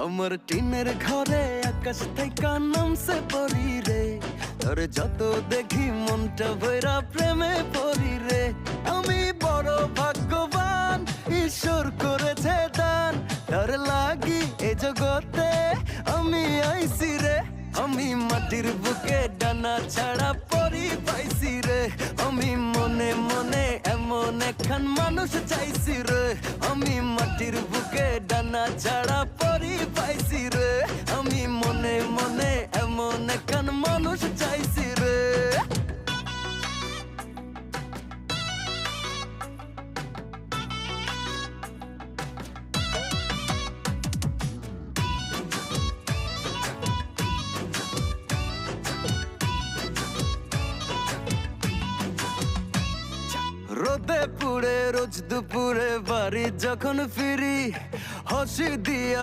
আমার টিনের ঘরে আকাশ থেকে নামছে পরি রে, তোর যত দেখি মনটা ভৈরা প্রেমে পড়ি রে। আমি বড় ভাগ্যবান, ঈশ্বর করেছে দান, তোর লাগি এ জগতে আমি আইছি রে। আমি মাটির বুকে ডানা ছাড়া পরি পাইছি রে, আমি মনে মনে এমন একখান মানুষ চাইছি রে। আমি মাটির বুকে ডানা ছাড়া পরি পাইছি রে, আমি মনে মনে এমন একখান মানুষ চাইছি রে। রোদে পুড়ে রোজ দুপুরে বাড়ি যখন ফিরি, হাসি দিয়া